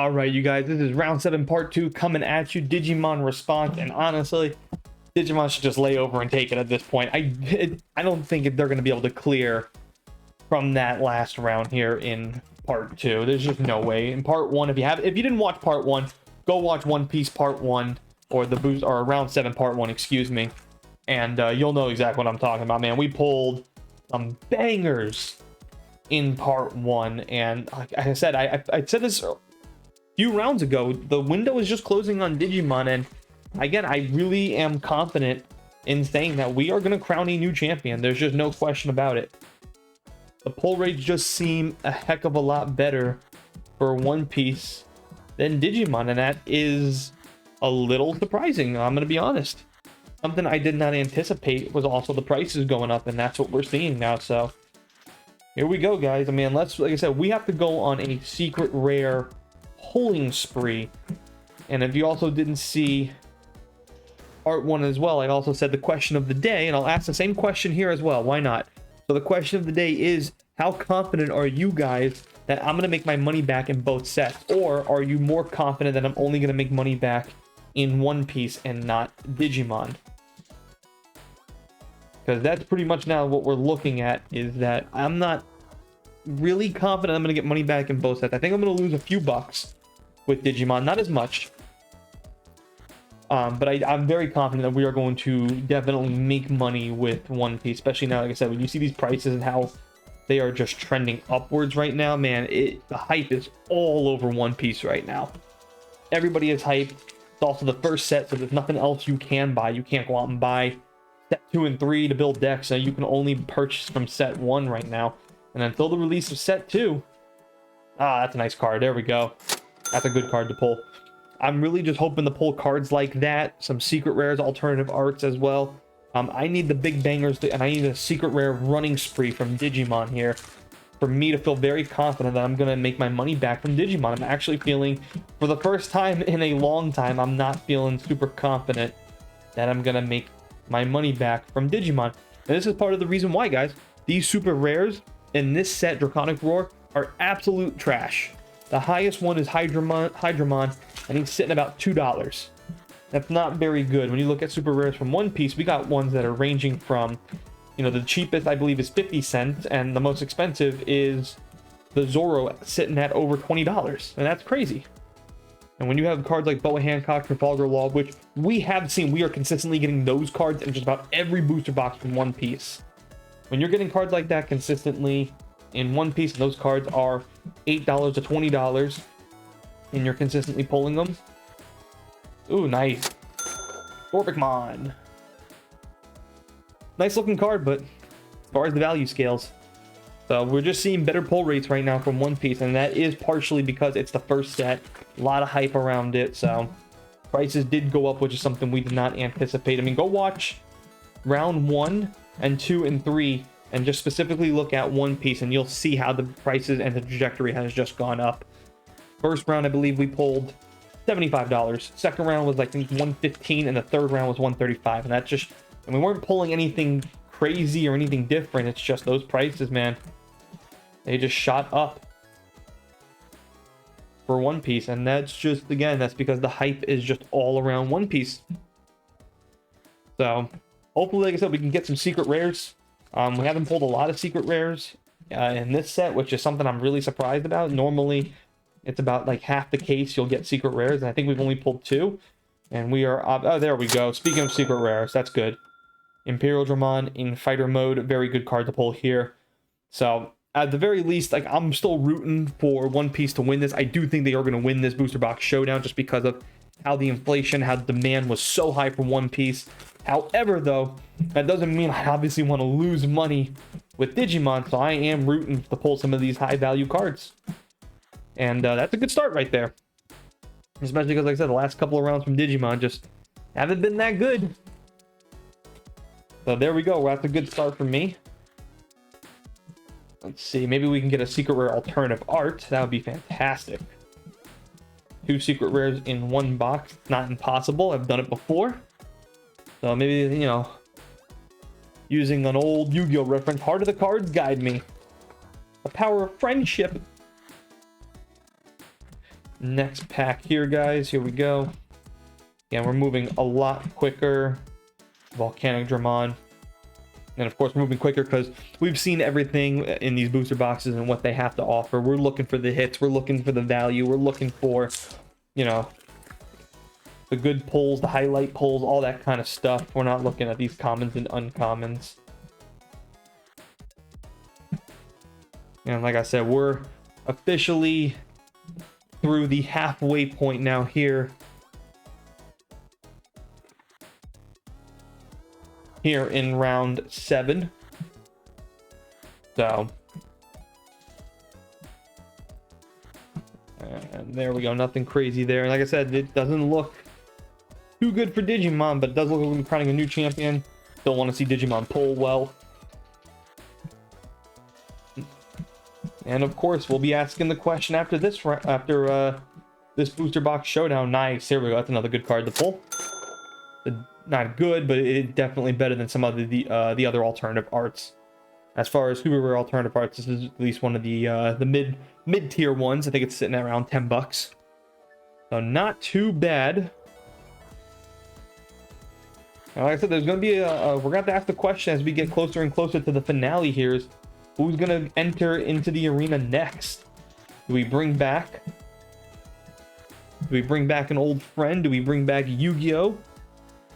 All right, you guys, this is round 7 part 2 coming at you. Digimon response, and honestly, Digimon should just lay over and take it at this point. I don't think they're going to be able to clear from that last round here in part 2. There's just no way. In part 1, if you didn't watch part 1, go watch One Piece part 1 or the boost or round 7 part 1, excuse me, and you'll know exactly what I'm talking about, man. We pulled some bangers in part 1, and like I said, I said this few rounds ago, the window is just closing on Digimon, and again, I really am confident in saying that we are going to crown a new champion. There's just no question about it. The pull rates just seem a heck of a lot better for One Piece than Digimon, and that is a little surprising. I'm going to be honest. Something I did not anticipate was also the prices going up, and that's what we're seeing now. So here we go, guys. I mean, like I said, we have to go on a secret rare pulling spree. And if you also didn't see part 1 as well, I also said the question of the day, and I'll ask the same question here as well. Why not? So the question of the day is, how confident are you guys that I'm going to make my money back in both sets? Or are you more confident that I'm only going to make money back in One Piece and not Digimon? Because that's pretty much now what we're looking at, is that I'm not really confident I'm going to get money back in both sets. I think I'm going to lose a few bucks with Digimon, not as much. But I'm very confident that we are going to definitely make money with One Piece, especially now, like I said, when you see these prices and how they are just trending upwards right now, man, the hype is all over One Piece right now. Everybody is hyped. It's also the first set, so there's nothing else you can buy. You can't go out and buy set 2 and 3 to build decks, so you can only purchase from set 1 right now. And until the release of set 2, that's a nice card. There we go. That's a good card to pull. I'm really just hoping to pull cards like that, some secret rares, alternative arts as well. I need the big bangers, and I need a secret rare running spree from Digimon here for me to feel very confident that I'm going to make my money back from Digimon. I'm actually feeling, for the first time in a long time, I'm not feeling super confident that I'm going to make my money back from Digimon. And this is part of the reason why, guys. These super rares in this set, Draconic Roar, are absolute trash. The highest one is Hydramon, and he's sitting about $2. That's not very good. When you look at super rares from One Piece, we got ones that are ranging from, the cheapest I believe is 50 cents, and the most expensive is the Zoro sitting at over $20, and that's crazy. And when you have cards like Boa Hancock, Trafalgar Law, which we have seen, we are consistently getting those cards in just about every booster box from One Piece. When you're getting cards like that consistently in One Piece, and those cards are $8 to $20, and you're consistently pulling them. Ooh, nice. Orbicmon. Nice looking card, but as far as the value scales. So we're just seeing better pull rates right now from One Piece, and that is partially because it's the first set. A lot of hype around it, so prices did go up, which is something we did not anticipate. I mean, go watch round 1 and 2 and 3 and just specifically look at One Piece, and you'll see how the prices and the trajectory has just gone up. First round, I believe we pulled $75. Second round was like $115, and the third round was $135. And that's just, and we weren't pulling anything crazy or anything different. It's just those prices, man. They just shot up for One Piece, and that's just, again, that's because the hype is just all around One Piece. So hopefully, like I said, we can get some secret rares. We haven't pulled a lot of secret rares in this set, which is something I'm really surprised about. Normally, it's about like half the case you'll get secret rares, and I think we've only pulled 2. And we are... oh, there we go. Speaking of secret rares, that's good. Imperial Dramon in fighter mode. Very good card to pull here. So, at the very least, like, I'm still rooting for One Piece to win this. I do think they are going to win this booster box showdown just because of how the inflation, how the demand was so high for One Piece. However, though, that doesn't mean I obviously want to lose money with Digimon, so I am rooting to pull some of these high-value cards. And that's a good start right there. Especially because, like I said, the last couple of rounds from Digimon just haven't been that good. So there we go. Well, that's a good start for me. Let's see. Maybe we can get a secret rare alternative art. That would be fantastic. 2 secret rares in one box. Not impossible. I've done it before. So maybe, using an old Yu-Gi-Oh reference, Heart of the Cards guide me. The power of friendship. Next pack here, guys. Here we go. Again, we're moving a lot quicker. Volcanic Dramon. And of course, we're moving quicker because we've seen everything in these booster boxes and what they have to offer. We're looking for the hits. We're looking for the value. We're looking for, you know, the good pulls, the highlight pulls, all that kind of stuff. We're not looking at these commons and uncommons. And like I said, we're officially through the halfway point now here. Here in round 7. So. And there we go. Nothing crazy there. Like I said, it doesn't look too good for Digimon, but it does look like we're crowning a new champion. Still want to see Digimon pull well. And of course, we'll be asking the question after this this booster box showdown. Nice. Here we go. That's another good card to pull. Not good, but it's definitely better than some of the other alternative arts. As far as super rare alternative arts, this is at least one of the mid tier ones. I think it's sitting at around $10. So not too bad. Now, like I said, there's going to be we're going to have to ask the question as we get closer and closer to the finale here. Is who's going to enter into the arena next? Do we bring back an old friend? Do we bring back Yu-Gi-Oh?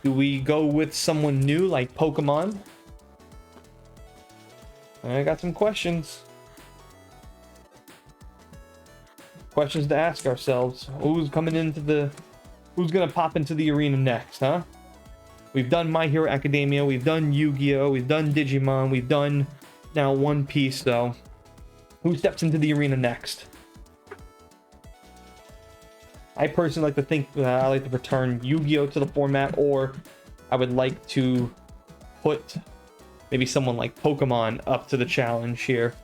Do we go with someone new like Pokemon? I got some questions. Questions to ask ourselves. Who's gonna pop into the arena next, huh? We've done My Hero Academia, we've done Yu-Gi-Oh, we've done Digimon, we've done now One Piece, though. Who steps into the arena next? I personally like to think I like to return Yu-Gi-Oh to the format, or I would like to put maybe someone like Pokemon up to the challenge here,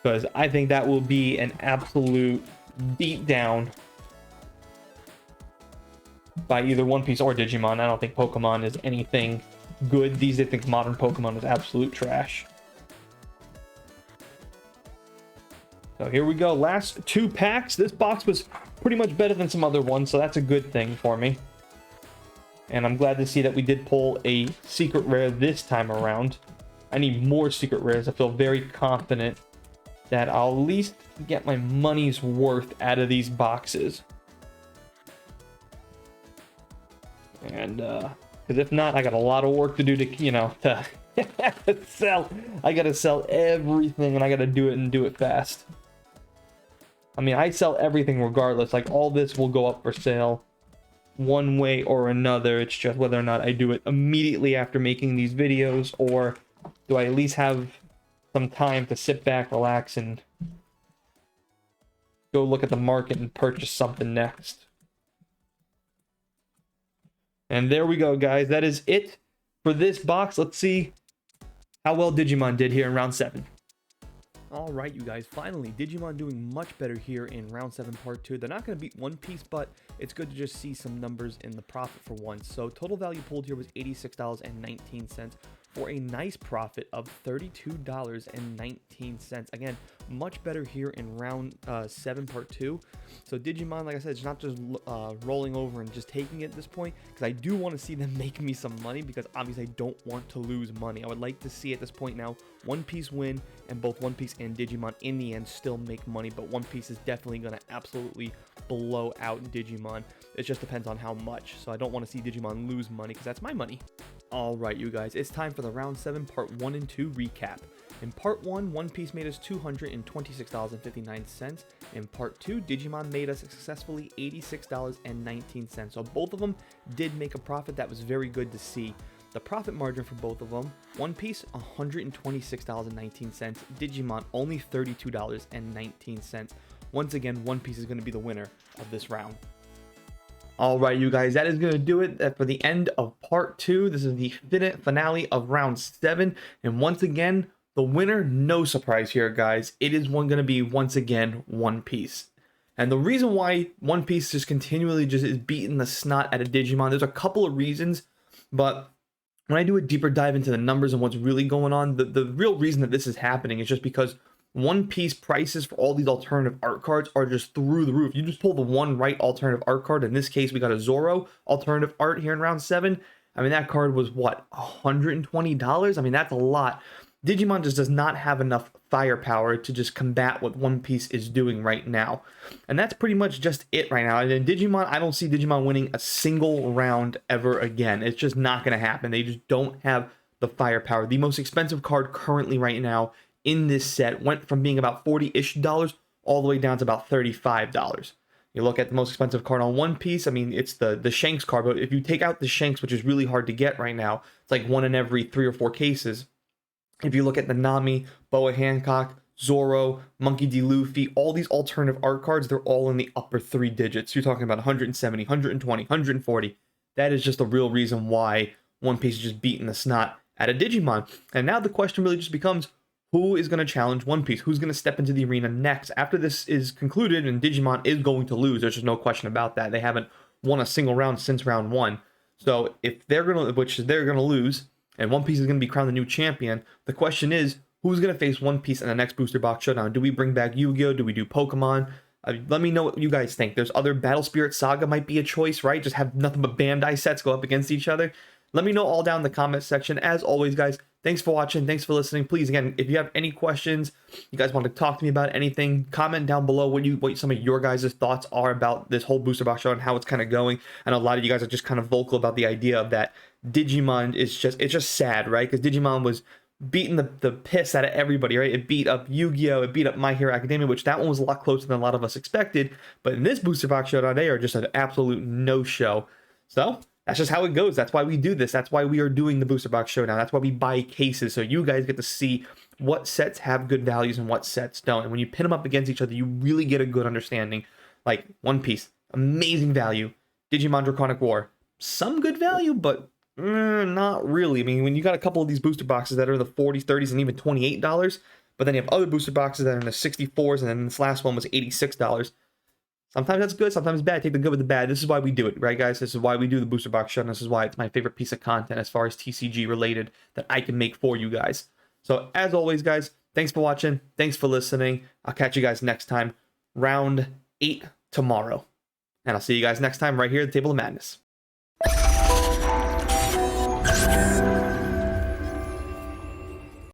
because I think that will be an absolute beatdown by either One Piece or Digimon. I don't think Pokemon is anything good these days. I think modern Pokemon is absolute trash. So here we go, last 2 packs. This box was pretty much better than some other ones, so that's a good thing for me. And I'm glad to see that we did pull a secret rare this time around. I need more secret rares. I feel very confident that I'll at least get my money's worth out of these boxes. And because if not, I got a lot of work to do to, you know, to sell. I gotta sell everything, and I gotta do it and do it fast. I mean, I sell everything regardless. Like, all this will go up for sale one way or another. It's just whether or not I do it immediately after making these videos, or do I at least have some time to sit back, relax, and go look at the market and purchase something next. And there we go, guys. That is it for this box. Let's see how well Digimon did here in round 7. All right, you guys, finally, Digimon doing much better here in round 7 part 2. They're not going to beat One Piece, but it's good to just see some numbers in the profit for once. So total value pulled here was $86.19 for a nice profit of $32.19. Again, much better here in round 7 part 2. So Digimon, like I said, it's not just rolling over and just taking it at this point, because I do want to see them make me some money, because obviously I don't want to lose money. I would like to see at this point now One Piece win, and both One Piece and Digimon in the end still make money, but One Piece is definitely going to absolutely blow out Digimon. It just depends on how much, so I don't want to see Digimon lose money, because that's my money. Alright, you guys, it's time for the round 7 part 1 and 2 recap. In part 1, One Piece made us $226.59. In part 2, Digimon made us successfully $86.19. So both of them did make a profit. That was very good to see. The profit margin for both of them: One Piece $126.19, Digimon only $32.19. Once again, One Piece is going to be the winner of this round. Alright, you guys, that is going to do it for the end of part 2. This is the finale of round 7. And once again, the winner, no surprise here, guys. It is going to be, once again, One Piece. And the reason why One Piece just continually is beating the snot out of Digimon, there's a couple of reasons. But when I do a deeper dive into the numbers and what's really going on, the real reason that this is happening is just because One Piece prices for all these alternative art cards are just through the roof. You just pull the one right alternative art card. In this case, we got a Zoro alternative art here in round 7. I mean, that card was what, $120? I mean, that's a lot. Digimon just does not have enough firepower to just combat what One Piece is doing right now. And that's pretty much just it right now. And then Digimon, I don't see Digimon winning a single round ever again. It's just not going to happen. They just don't have the firepower. The most expensive card currently right now in this set went from being about $40-ish all the way down to about $35. You look at the most expensive card on One Piece, I mean, it's the Shanks card, but if you take out the Shanks, which is really hard to get right now, it's like one in every 3 or 4 cases. If you look at the Nami, Boa Hancock, Zoro, Monkey D. Luffy, all these alternative art cards, they're all in the upper 3 digits. You're talking about 170, 120, 140. That is just the real reason why One Piece is just beating the snot out of Digimon. And now the question really just becomes, who is going to challenge One Piece? Who's going to step into the arena next? After this is concluded, and Digimon is going to lose, there's just no question about that. They haven't won a single round since round 1. So if they're going to, which they're going to lose, and One Piece is going to be crowned the new champion, the question is, who's going to face One Piece in the next Booster Box Showdown? Do we bring back Yu-Gi-Oh? Do we do Pokemon? Let me know what you guys think. There's other Battle Spirit Saga might be a choice, right? Just have nothing but Bandai sets go up against each other. Let me know all down in the comment section. As always, guys, thanks for watching. Thanks for listening. Please, again, if you have any questions, you guys want to talk to me about anything, comment down below what some of your guys' thoughts are about this whole Booster Box Show and how it's kind of going. And a lot of you guys are just kind of vocal about the idea of that Digimon is it's just sad, right? Because Digimon was beating the piss out of everybody, right? It beat up Yu-Gi-Oh! It beat up My Hero Academia, which that one was a lot closer than a lot of us expected. But in this Booster Box Showdown, they are just an absolute no-show. So that's just how it goes. That's why we do this. That's why we are doing the Booster Box Showdown. That's why we buy cases, so you guys get to see what sets have good values and what sets don't. And when you pin them up against each other, you really get a good understanding. Like One Piece, amazing value. Digimon Draconic War, some good value, but not really. I mean, when you got a couple of these booster boxes that are in the 40s, 30s, and even $28, but then you have other booster boxes that are in the 64s, and then this last one was $86. Sometimes that's good, sometimes bad. Take the good with the bad. This is why we do it, right, guys? This is why we do the Booster Box Show, and this is why it's my favorite piece of content as far as TCG related that I can make for you guys. So, as always, guys, thanks for watching. Thanks for listening. I'll catch you guys next time. Round 8 tomorrow. And I'll see you guys next time right here at the Table of Madness.